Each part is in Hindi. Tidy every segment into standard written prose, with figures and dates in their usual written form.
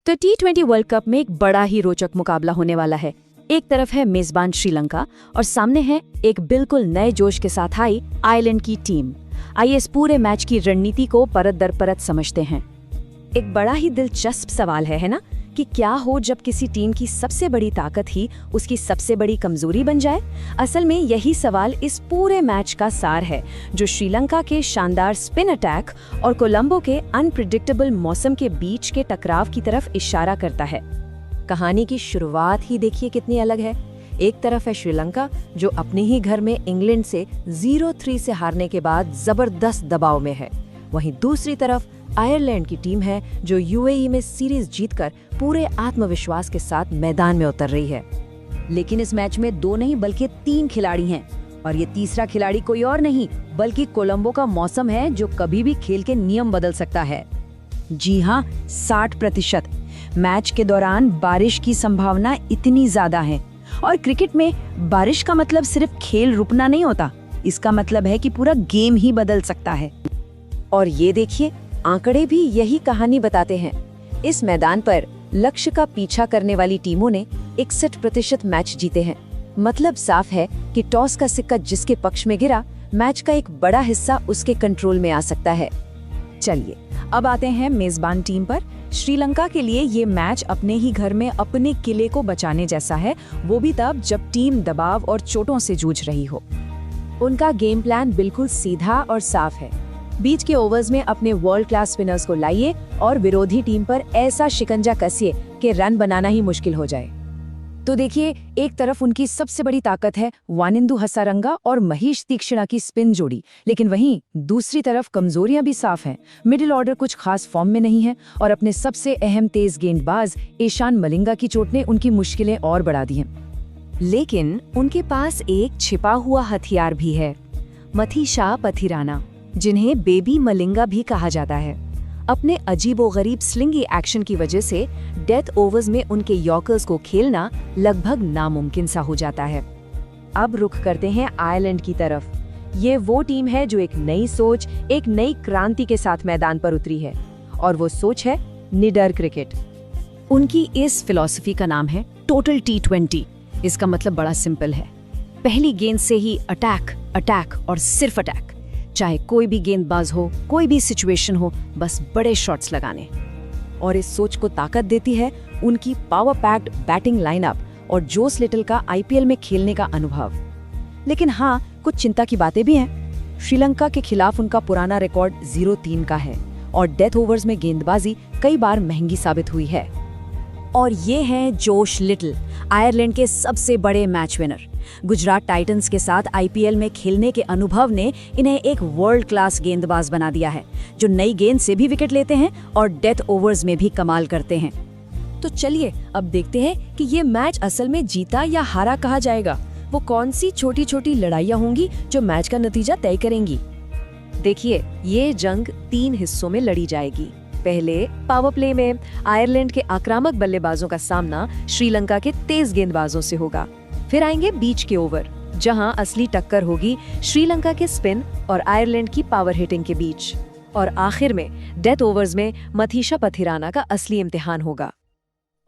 तो T20 वर्ल्ड कप में एक बड़ा ही रोचक मुकाबला होने वाला है। एक तरफ है मेजबान श्रीलंका और सामने है एक बिल्कुल नए जोश के साथ आई आयरलैंड की टीम। आइए इस पूरे मैच की रणनीति को परत दर परत समझते हैं। एक बड़ा ही दिलचस्प सवाल है ना, कि क्या हो जब किसी टीम की सबसे बड़ी ताकत ही उसकी सबसे बड़ी कमजोरी बन जाए। असल में यही सवाल इस पूरे मैच का सार है, जो श्रीलंका के शानदार स्पिन अटैक और कोलंबो के अनप्रिडिक्टेबल मौसम के बीच के टकराव की तरफ इशारा करता है। कहानी की शुरुआत ही देखिए कितनी अलग है। एक तरफ है श्रीलंका, जो अपने ही घर में इंग्लैंड से 0-3 से हारने के बाद जबरदस्त दबाव में है। वहीं दूसरी तरफ आयरलैंड की टीम है, जो यूएई में सीरीज जीतकर पूरे आत्मविश्वास के साथ मैदान में उतर रही है। लेकिन इस मैच में 2 नहीं बल्कि 3 खिलाड़ी हैं, और ये तीसरा खिलाड़ी कोई और नहीं बल्कि कोलंबो का मौसम है, जो कभी भी खेल के नियम बदल सकता है। जी हाँ, 60%। मैच के दौरान बारिश की संभावना इतनी ज्यादा है, और क्रिकेट में बारिश का मतलब सिर्फ खेल रुकना नहीं होता, इसका मतलब है कि पूरा गेम ही बदल सकता है। और ये देखिए, आंकड़े भी यही कहानी बताते हैं। इस मैदान पर लक्ष्य का पीछा करने वाली टीमों ने 61% मैच जीते हैं। मतलब साफ है कि टॉस का सिक्का जिसके पक्ष में गिरा, मैच का एक बड़ा हिस्सा उसके कंट्रोल में आ सकता है। चलिए अब आते हैं मेजबान टीम पर। श्रीलंका के लिए ये मैच अपने ही घर में अपने किले को बचाने जैसा है, वो भी तब जब टीम दबाव और चोटों से जूझ रही हो। उनका गेम प्लान बिल्कुल सीधा और साफ है। बीच के ओवर्स में अपने वर्ल्ड क्लास स्पिनर्स को लाइए और विरोधी टीम पर ऐसा शिकंजा कसिए कि रन बनाना ही मुश्किल हो जाए। तो देखिए, एक तरफ उनकी सबसे बड़ी ताकत है वानिंदु हसारंगा और महेश तीक्ष्णा की स्पिन जोड़ी, लेकिन वहीं दूसरी तरफ कमजोरियां भी साफ हैं। मिडिल ऑर्डर कुछ खास फॉर्म में नहीं है, और अपने सबसे अहम तेज गेंदबाज ईशान मलिंगा की चोट ने उनकी मुश्किलें और बढ़ा दी हैं। लेकिन उनके पास एक छिपा हुआ हथियार भी है, मथीशा पथिराना, जिन्हें बेबी मलिंगा भी कहा जाता है। अपने अजीबोगरीब स्लिंगी एक्शन की वजह से डेथ ओवर्स में उनके यॉर्कर्स को खेलना लगभग नामुमकिन सा हो जाता है। अब रुख करते हैं आयरलैंड की तरफ। ये वो टीम है जो एक नई सोच, एक नई क्रांति के साथ मैदान पर उतरी है, और वो सोच है निडर क्रिकेट। उनकी इस फिलॉसफी का नाम है टोटल T20। इसका मतलब बड़ा सिंपल है, पहली गेंद से ही अटैक, अटैक और सिर्फ अटैक। चाहे कोई भी गेंदबाज हो, कोई भी सिचुएशन हो, बस बड़े शॉट्स लगाने। और इस सोच को ताकत देती है उनकी पावर पैक्ड बैटिंग लाइनअप और जोस लिटल का आईपीएल में खेलने का अनुभव। लेकिन हाँ, कुछ चिंता की बातें भी हैं। श्रीलंका के खिलाफ उनका पुराना रिकॉर्ड 0-3 का है, और डेथ ओवर्स में गेंदबाजी कई बार महंगी साबित हुई है। और ये हैं जोश लिटल, आयरलैंड के सबसे बड़े मैच विनर। गुजरात टाइटंस के साथ आईपीएल में खेलने के अनुभव ने इन्हें एक वर्ल्ड क्लास गेंदबाज बना दिया है, जो नई गेंद से भी विकेट लेते हैं और डेथ ओवर्स में भी कमाल करते हैं। तो चलिए अब देखते हैं कि ये मैच असल में जीता या हारा कहा जाएगा। वो कौन सी छोटी छोटी लड़ाइयाँ होंगी जो मैच का नतीजा तय करेंगी। देखिए, ये जंग 3 हिस्सों में लड़ी जाएगी। पहले पावर प्ले में आयरलैंड के आक्रामक बल्लेबाजों का सामना श्रीलंका के तेज गेंदबाजों से होगा। फिर आएंगे बीच के ओवर, जहां असली टक्कर होगी श्रीलंका के स्पिन और आयरलैंड की पावर हिटिंग के बीच। और आखिर में डेथ ओवर्स में मथीशा पथिराना का असली इम्तिहान होगा।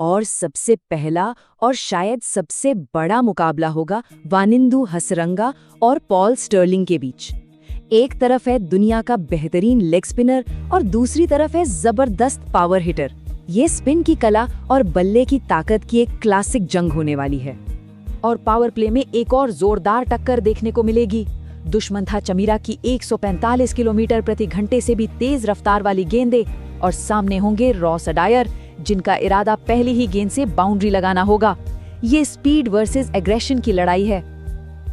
और सबसे पहला और शायद सबसे बड़ा मुकाबला होगा वानिंदु हसरंगा और पॉल स्टर्लिंग के बीच। एक तरफ है दुनिया का बेहतरीन लेग स्पिनर और दूसरी तरफ है जबरदस्त पावर हिटर। ये स्पिन की कला और बल्ले की ताकत की एक क्लासिक जंग होने वाली है। और पावर प्ले में एक और जोरदार टक्कर देखने को मिलेगी। दुश्मन था चमीरा की 145 किलोमीटर प्रति घंटे से भी तेज रफ्तार वाली गेंदें, और सामने होंगे रॉस अडायर, जिनका इरादा पहली ही गेंद से बाउंड्री लगाना होगा। ये स्पीड वर्सेस एग्रेशन की लड़ाई है।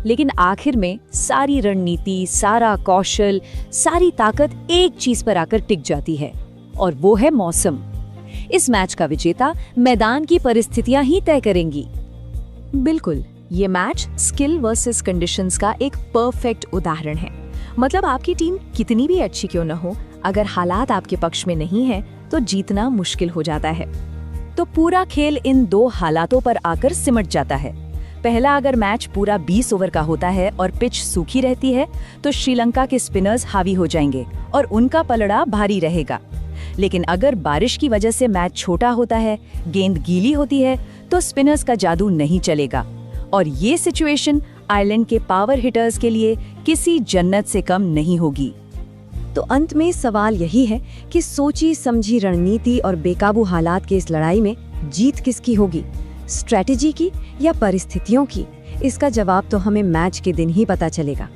लेकिन आखिर में सारी रणनीति, सारा कौशल, सारी ताकत एक चीज पर आकर टिक जाती है, और वो है मौसम। इस मैच का विजेता मैदान की परिस्थितियां ही तय करेंगी। बिल्कुल, ये मैच स्किल वर्सेस कंडीशंस का एक परफेक्ट उदाहरण है। मतलब आपकी टीम कितनी भी अच्छी क्यों न हो, अगर हालात आपके पक्ष में नहीं है तो जीतना मुश्किल हो जाता है। तो पूरा खेल इन 2 हालातों पर आकर सिमट जाता है। पहला, अगर मैच पूरा 20 ओवर का होता है और पिच सूखी रहती है, तो श्रीलंका के स्पिनर्स हावी हो जाएंगे और उनका पलड़ा भारी रहेगा। लेकिन अगर बारिश की वजह से मैच छोटा होता है, गेंद गीली होती है, तो स्पिनर्स का जादू नहीं चलेगा। और ये सिचुएशन आयरलैंड के पावर हिटर्स के लिए किसी जन्नत से कम नहीं होगी। तो अंत में सवाल यही है कि सोची समझी रणनीति और बेकाबू हालात के इस लड़ाई में जीत किसकी होगी, स्ट्रैटेजी की या परिस्थितियों की? इसका जवाब तो हमें मैच के दिन ही पता चलेगा।